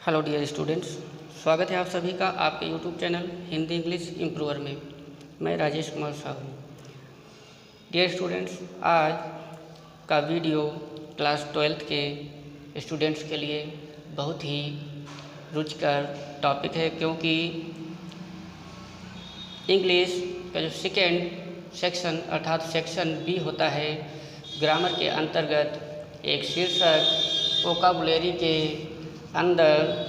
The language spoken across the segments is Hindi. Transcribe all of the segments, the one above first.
हेलो डियर स्टूडेंट्स, स्वागत है आप सभी का आपके YouTube channel Hindi English improver में। मैं राजेश कुमार साहू। डियर स्टूडेंट्स, आज का वीडियो क्लास 12th के स्टूडेंट्स के लिए बहुत ही रुचिकर टॉपिक है, क्योंकि इंग्लिश का जो सेकेंड सेक्शन अर्थात सेक्शन बी होता है, ग्रामर के अंतर्गत एक शीर्षक वोकाबुलरी के अंदर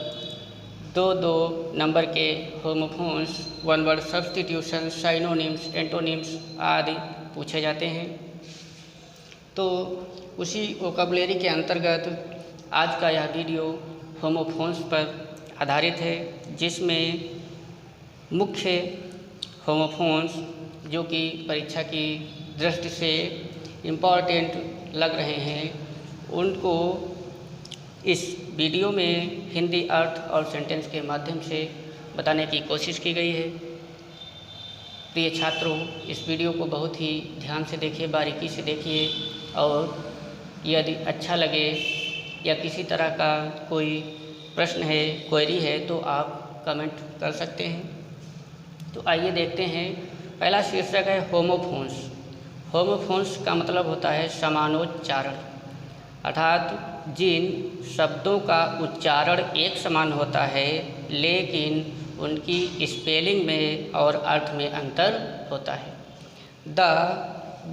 दो नंबर के homophones, one word substitution, synonyms, antonyms आदि पूछे जाते हैं। तो उसी वोकाबुलरी के अंतर्गत आज का यह वीडियो होमोफोन्स पर आधारित है, जिसमें मुख्य होमोफोन्स जो कि परीक्षा की दृष्टि से इम्पॉर्टेंट लग रहे हैं, उनको इस वीडियो में हिंदी अर्थ और सेंटेंस के माध्यम से बताने की कोशिश की गई है। प्रिय छात्रों, इस वीडियो को बहुत ही ध्यान से देखिए, बारीकी से देखिए, और यदि अच्छा लगे या किसी तरह का कोई प्रश्न है, क्वेरी है, तो आप कमेंट कर सकते हैं। तो आइए देखते हैं। पहला शीर्षक है होमोफोन्स। होमोफोन्स का मतलब होता है समानोच्चारण, अर्थात जिन शब्दों का उच्चारण एक समान होता है लेकिन उनकी स्पेलिंग में और अर्थ में अंतर होता है। The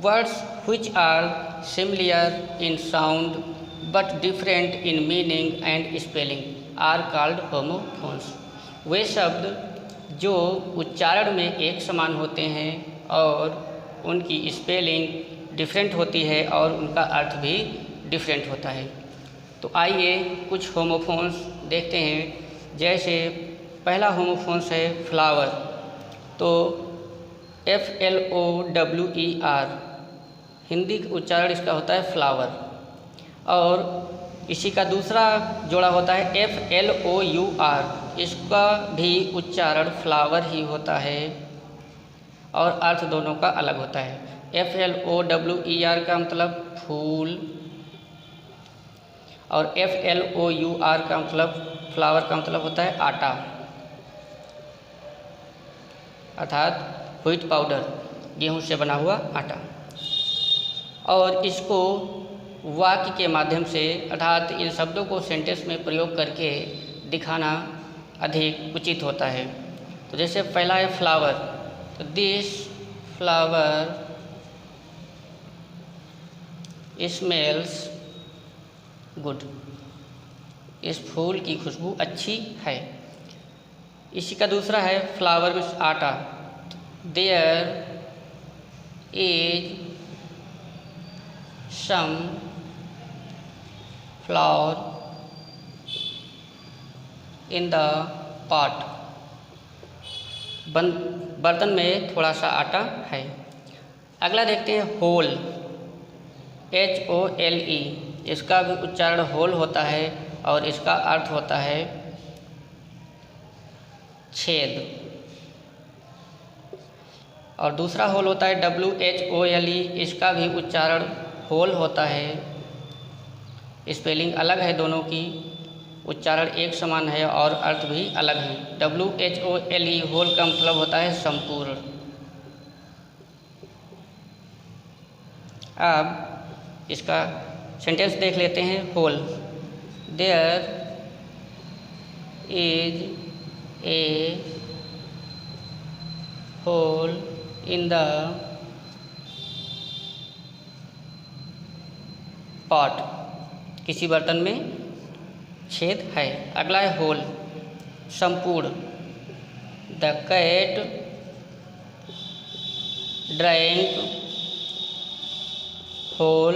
words which are similar in sound but different in meaning and spelling are called homophones। वे शब्द जो उच्चारण में एक समान होते हैं और उनकी स्पेलिंग डिफरेंट होती है और उनका अर्थ भी डिफरेंट होता है। तो आइए कुछ होमोफोन्स देखते हैं। जैसे पहला होमोफोन्स है फ्लावर। तो FLOWER, हिंदी उच्चारण इसका होता है फ्लावर, और इसी का दूसरा जोड़ा होता है FLOUR, इसका भी उच्चारण फ्लावर ही होता है और अर्थ दोनों का अलग होता है। FLOWER का मतलब फूल और FLOUR का मतलब फ्लावर का मतलब होता है आटा, अर्थात व्हीट पाउडर, गेहूं से बना हुआ आटा। और इसको वाक्य के माध्यम से अर्थात इन शब्दों को सेंटेंस में प्रयोग करके दिखाना अधिक उचित होता है। तो जैसे पहला है फ्लावर। तो दिस फ्लावर स्मेल्स गुड, इस फूल की खुशबू अच्छी है। इसी का दूसरा है फ्लावर में आटा। There is some flour in the pot, बर्तन में थोड़ा सा आटा है। अगला देखते हैं होल, HOLE, इसका भी उच्चारण होल होता है और इसका अर्थ होता है छेद। और दूसरा होल होता है WHOLE, इसका भी उच्चारण होल होता है, स्पेलिंग अलग है, दोनों की उच्चारण एक समान है और अर्थ भी अलग है। WHOLE होल का मतलब होता है संपूर्ण। अब इसका सेंटेंस देख लेते हैं। Whole, there is a hole in the pot, किसी बर्तन में छेद है। अगला है होल, संपूर्ण। The cat drank whole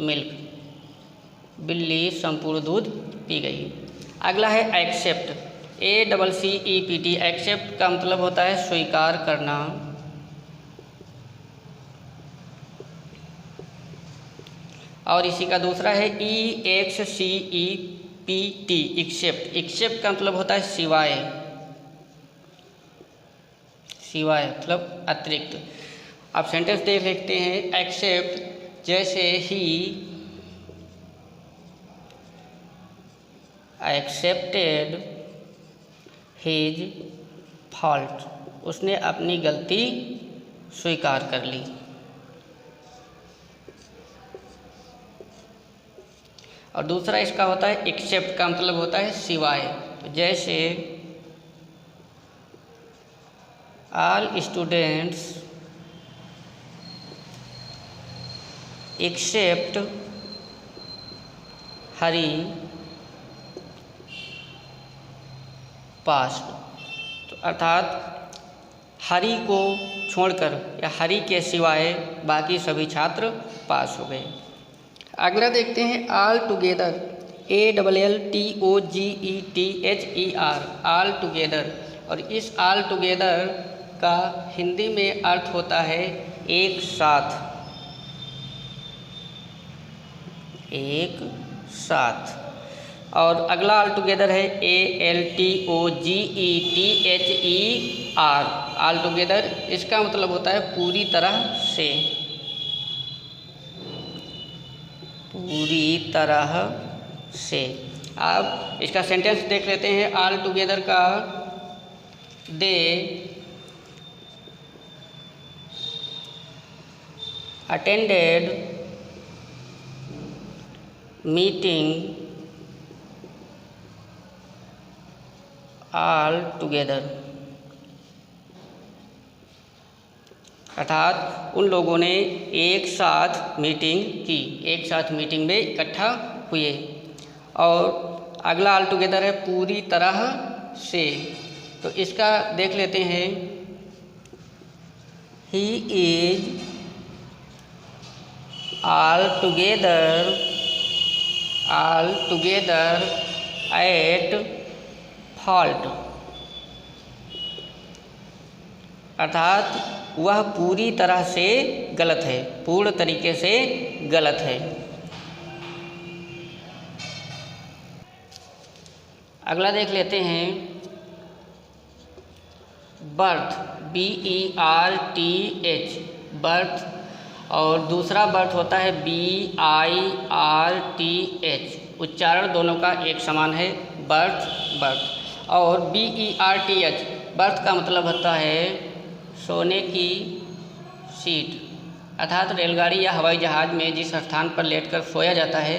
milk, बिल्ली संपूर्ण दूध पी गई। अगला है एक्सेप्ट, ACCEPT, एक्सेप्ट का मतलब होता है स्वीकार करना। और इसी का दूसरा है EXCEPT, एक्सेप्ट। एक्सेप्ट का मतलब होता है सिवाय, सिवाय मतलब अतिरिक्त। आप सेंटेंस देख लेते हैं। एक्सेप्ट, जैसे ही एक्सेप्टेड हिज फॉल्ट, उसने अपनी गलती स्वीकार कर ली। और दूसरा इसका होता है एक्सेप्ट का मतलब होता है सिवाय। तो जैसे ऑल स्टूडेंट्स एक्सेप्ट हरी पास, तो अर्थात हरी को छोड़कर या हरी के सिवाय बाकी सभी छात्र पास हो गए। अगला देखते हैं all together, ALLTOGETHER, all together. और इस ऑल टुगेदर का हिंदी में अर्थ होता है एक साथ, एक साथ। और अगला ऑल टुगेदर है ALTOGETHER, ऑल टुगेदर। इसका मतलब होता है पूरी तरह से, पूरी तरह से। अब इसका सेंटेंस देख लेते हैं ऑल टुगेदर का। They attended meeting all together, अर्थात उन लोगों ने एक साथ मीटिंग की, एक साथ मीटिंग में इकट्ठा हुए। और अगला ऑल टुगेदर है पूरी तरह से। तो इसका देख लेते हैं, he is all together at fault, अर्थात वह पूरी तरह से गलत है, पूर्ण तरीके से गलत है। अगला देख लेते हैं बर्थ, BERTH, बर्थ। और दूसरा बर्थ होता है BIRTH, उच्चारण दोनों का एक समान है, बर्थ बर्थ। और BERTH, बर्थ का मतलब होता है सोने की सीट, अर्थात रेलगाड़ी या हवाई जहाज़ में जिस स्थान पर लेटकर सोया जाता है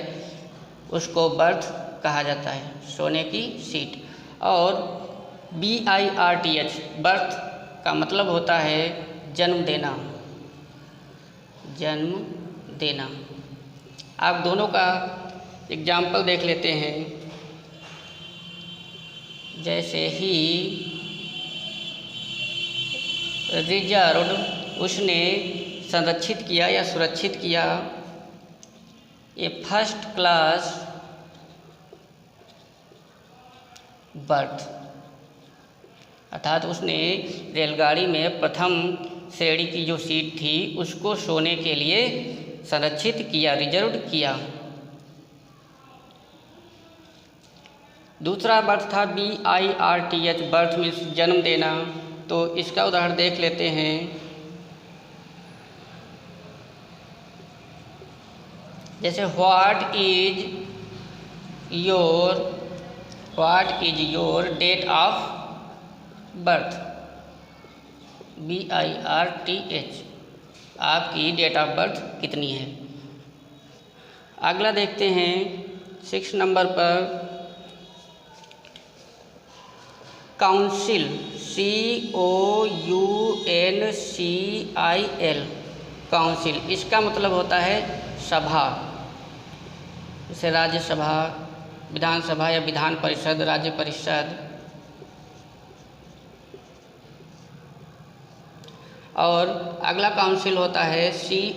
उसको बर्थ कहा जाता है, सोने की सीट। और BIRTH, बर्थ का मतलब होता है जन्म देना, जन्म देना। आप दोनों का एग्जाम्पल देख लेते हैं। जैसे ही रिजर्व्ड, उसने संरक्षित किया या सुरक्षित किया, ए फर्स्ट क्लास बर्थ, अर्थात उसने रेलगाड़ी में प्रथम श्रेणी की जो सीट थी उसको सोने के लिए संरक्षित किया, रिजर्व्ड किया। दूसरा बर्थ था BIRTH, बर्थ मीन्स जन्म देना। तो इसका उदाहरण देख लेते हैं। जैसे what is your date of birth, BIRTH, आपकी डेट ऑफ बर्थ कितनी है। अगला देखते हैं 6 नंबर पर काउंसिल, COUNCIL, काउंसिल। इसका मतलब होता है सभा, जैसे राज्यसभा, विधानसभा या विधान परिषद, राज्य परिषद। और अगला काउंसिल होता है COUNSEL,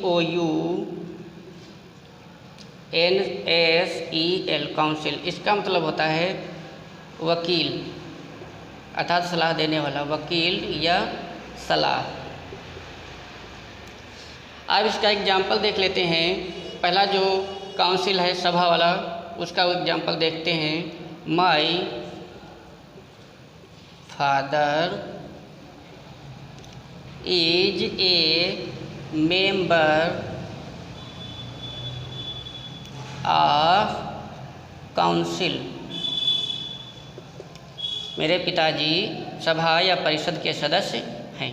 काउंसिल। इसका मतलब होता है वकील, अर्थात सलाह देने वाला, वकील या सलाह। अब इसका एग्जाम्पल देख लेते हैं। पहला जो काउंसिल है सभा वाला, उसका एग्जाम्पल देखते हैं। My father is a member of council, मेरे पिताजी सभा या परिषद के सदस्य हैं।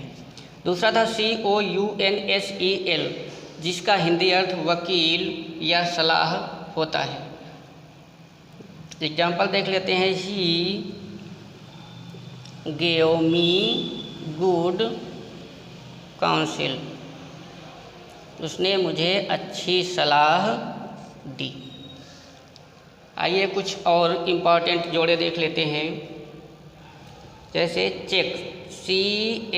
दूसरा था COUNSEL, जिसका हिंदी अर्थ वकील या सलाह होता है। एग्जाम्पल देख लेते हैं। He gave me good council, उसने मुझे अच्छी सलाह दी। आइए कुछ और इम्पॉर्टेंट जोड़े देख लेते हैं। जैसे चेक, CHECK,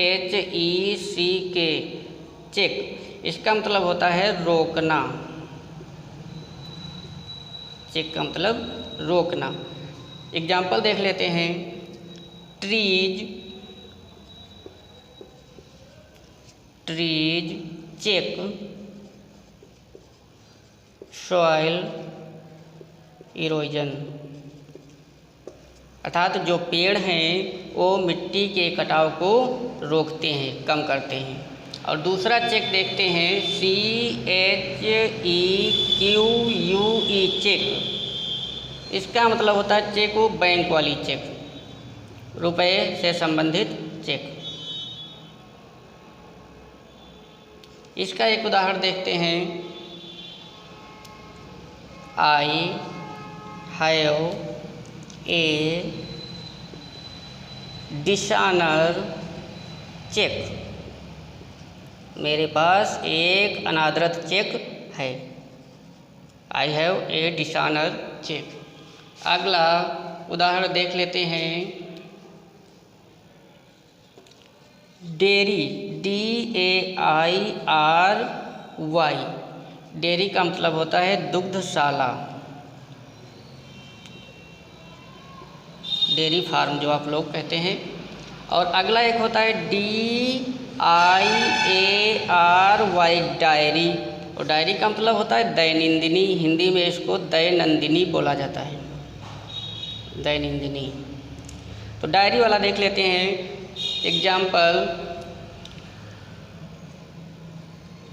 चेक, इसका मतलब होता है रोकना। चेक का मतलब रोकना। एग्जाम्पल देख लेते हैं। ट्रीज चेक सॉइल इरोजन, अर्थात जो पेड़ हैं वो मिट्टी के कटाव को रोकते हैं, कम करते हैं। और दूसरा चेक देखते हैं, CHEQUE, चेक, इसका मतलब होता है चेक वो बैंक वाली चेक, रुपए से संबंधित चेक। इसका एक उदाहरण देखते हैं। I have a dishonour cheque, मेरे पास एक अनादरत चेक है। I have a dishonour cheque. अगला उदाहरण देख लेते हैं। डेयरी, DAIRY, डेयरी का मतलब होता है दुग्धशाला, डेयरी फार्म जो आप लोग कहते हैं। और अगला एक होता है DIARY, डायरी, और डायरी का मतलब होता है दैनंदिनी, हिंदी में इसको दैनंदिनी बोला जाता है, दैनंदिनी। तो डायरी वाला देख लेते हैं। Example,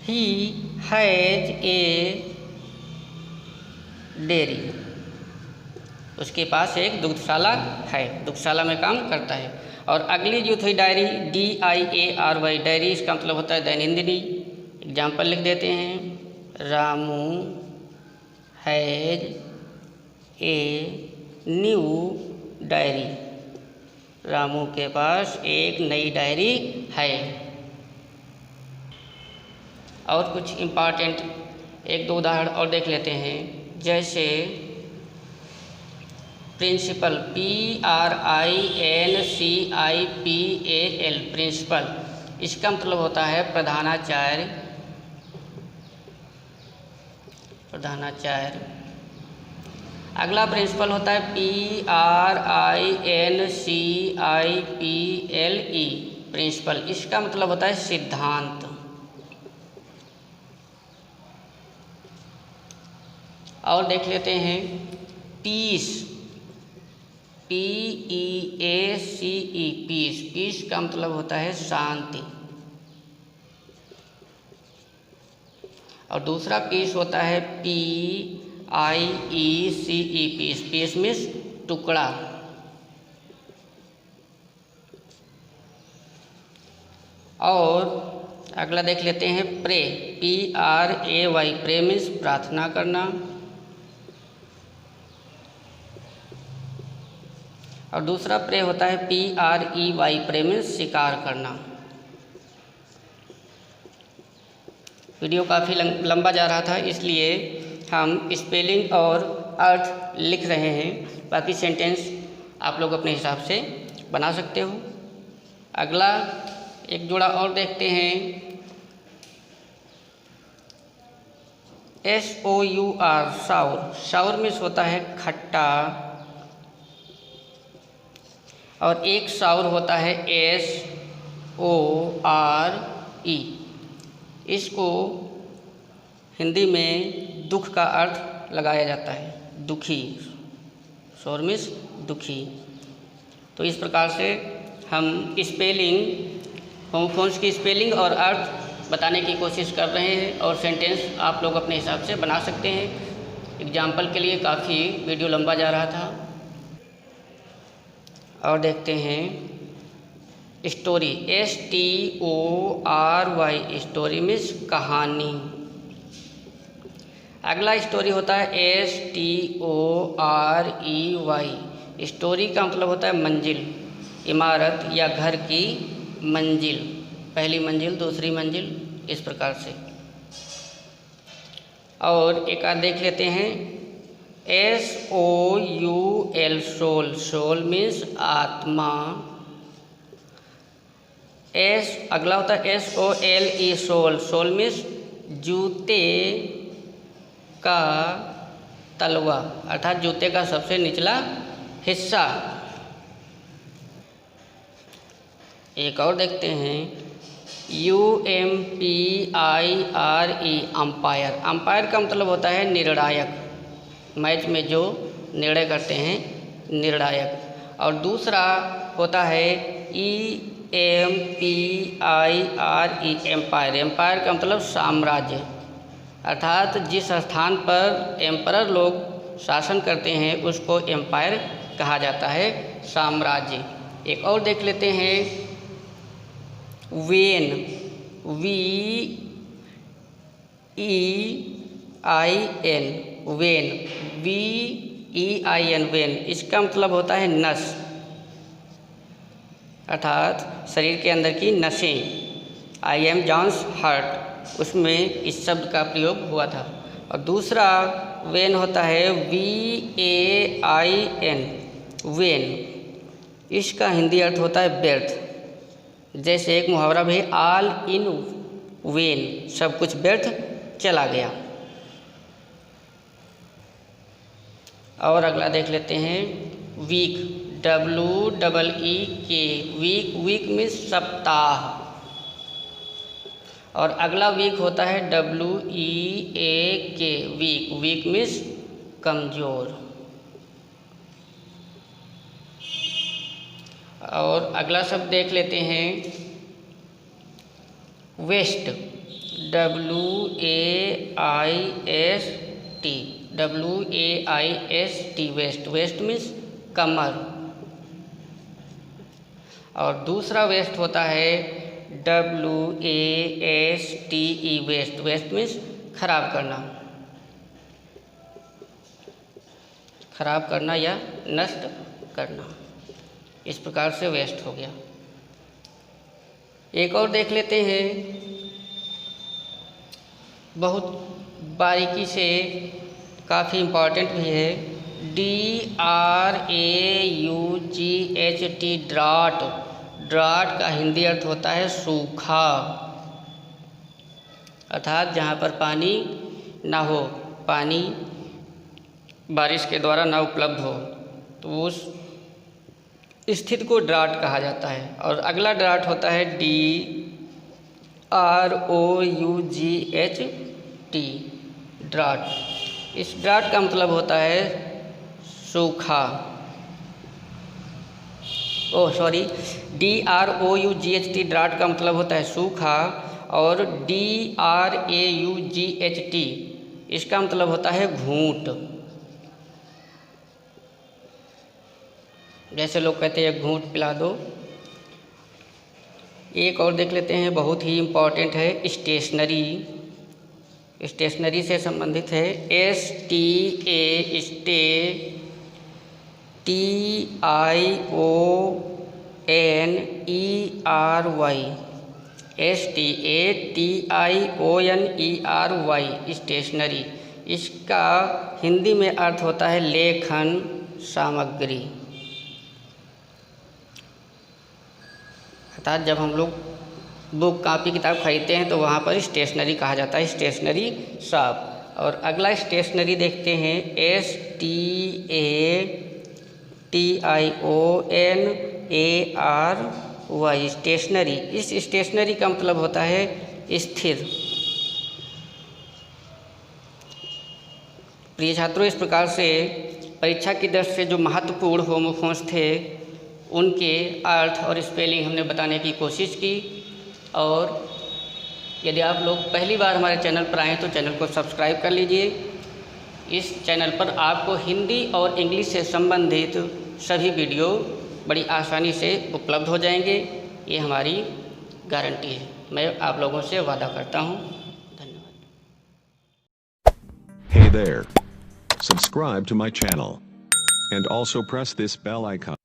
he has a dairy, उसके पास एक दुग्धशाला है, दुग्धशाला में काम करता है। और अगली जो थी डायरी, DIARY, डायरी, इसका मतलब होता है दैनंदिनी। एग्जाम्पल लिख देते हैं। Ramu has a new diary, Ramu के पास एक नई डायरी है। और कुछ इम्पॉर्टेंट एक दो उदाहरण और देख लेते हैं। जैसे प्रिंसिपल, PRINCIPAL, प्रिंसिपल, इसका मतलब होता है प्रधानाचार्य, प्रधानाचार्य। अगला प्रिंसिपल होता है PRINCIPLE, प्रिंसिपल, इसका मतलब होता है सिद्धांत। और देख लेते हैं पीस, PEACE, पीस, पीस का मतलब होता है शांति। और दूसरा पीस होता है PIECE, पीस, पीस मीन्स टुकड़ा। और अगला देख लेते हैं प्रे, PRAY, प्रे मीन्स प्रार्थना करना। और दूसरा प्रे होता है PREY, प्रे मीन्स शिकार करना। वीडियो काफ़ी लंबा जा रहा था, इसलिए हम स्पेलिंग और अर्थ लिख रहे हैं, बाकी सेंटेंस आप लोग अपने हिसाब से बना सकते हो। अगला एक जोड़ा और देखते हैं। SOUR, साउर, साउर मीन्स होता है खट्टा। और एक साउर होता है SORE, इसको हिंदी में दुख का अर्थ लगाया जाता है, दुखी, सौर मीन्स दुखी। तो इस प्रकार से हम स्पेलिंग, होमोफोन्स की स्पेलिंग और अर्थ बताने की कोशिश कर रहे हैं, और सेंटेंस आप लोग अपने हिसाब से बना सकते हैं। एग्जाम्पल के लिए काफ़ी वीडियो लंबा जा रहा था। और देखते हैं स्टोरी, STORY, स्टोरी मीन्स कहानी। अगला स्टोरी होता है STOREY, स्टोरी का मतलब होता है मंजिल, इमारत या घर की मंजिल, पहली मंजिल, दूसरी मंजिल, इस प्रकार से। और एक आध देख लेते हैं, SOUL, सोल, सोल मीन्स आत्मा। अगला होता है SOLE, सोल, सोल मीन्स जूते का तलवा, अर्थात जूते का सबसे निचला हिस्सा। एक और देखते हैं UMPIRE, अंपायर। अंपायर का मतलब होता है निर्णायक, मैच में जो निर्णय करते हैं, निर्णायक। और दूसरा होता है EMPIRE, एम्पायर। एम्पायर का मतलब साम्राज्य, अर्थात जिस स्थान पर एम्परर लोग शासन करते हैं उसको एम्पायर कहा जाता है, साम्राज्य। एक और देख लेते हैं when, VEIN, when, VEIN, when. इसका मतलब होता है नस, अर्थात शरीर के अंदर की नसें। I am John's heart, उसमें इस शब्द का प्रयोग हुआ था। और दूसरा वेन होता है VAIN, वेन। इसका हिंदी अर्थ होता है व्यर्थ। जैसे एक मुहावरा भी, ऑल इन वेन, सब कुछ व्यर्थ चला गया। और अगला देख लेते हैं week, WEEK, week, week means सप्ताह। और अगला वीक होता है WEAK, वीक, वीक मीन्स कमज़ोर। और अगला शब्द देख लेते हैं waist, WAIST, waist, waist means कमर। और दूसरा वेस्ट होता है WASTE, वेस्ट, वेस्ट मीन्स खराब करना, खराब करना या नष्ट करना। इस प्रकार से वेस्ट हो गया। एक और देख लेते हैं, बहुत बारीकी से, काफ़ी इम्पॉर्टेंट भी है, DRAUGHT, ड्राट। ड्राट का हिंदी अर्थ होता है सूखा, अर्थात जहाँ पर पानी ना हो, पानी बारिश के द्वारा ना उपलब्ध हो, तो उस स्थिति को ड्राट कहा जाता है। और अगला ड्राट होता है DROUGHT, ड्राट। इस ड्राट का मतलब होता है सूखा, DROUGHT, ड्राट का मतलब होता है सूखा। और DRAUGHT, इसका मतलब होता है घूंट। जैसे लोग कहते हैं घूंट पिला दो। एक और देख लेते हैं, बहुत ही इम्पॉर्टेंट है, स्टेशनरी। स्टेशनरी से संबंधित है, STA, स्टे, TIONERY, STATIONERY, स्टेशनरी। इसका हिंदी में अर्थ होता है लेखन सामग्री, अर्थात जब हम लोग बुक, कापी, किताब खरीदते हैं तो वहाँ पर स्टेशनरी कहा जाता है, स्टेशनरी शॉप। और अगला स्टेशनरी देखते हैं, STATIONARY, स्टेशनरी। इस स्टेशनरी का मतलब होता है स्थिर। प्रिय छात्रों, इस प्रकार से परीक्षा की दृष्टि से जो महत्वपूर्ण होमोफोन्स थे उनके अर्थ और स्पेलिंग हमने बताने की कोशिश की। और यदि आप लोग पहली बार हमारे चैनल पर आएँ तो चैनल को सब्सक्राइब कर लीजिए। इस चैनल पर आपको हिंदी और इंग्लिश से संबंधित सभी वीडियो बड़ी आसानी से उपलब्ध हो जाएंगे, ये हमारी गारंटी है। मैं आप लोगों से वादा करता हूँ। धन्यवाद। Hey there. Subscribe to my channel and also press this bell icon.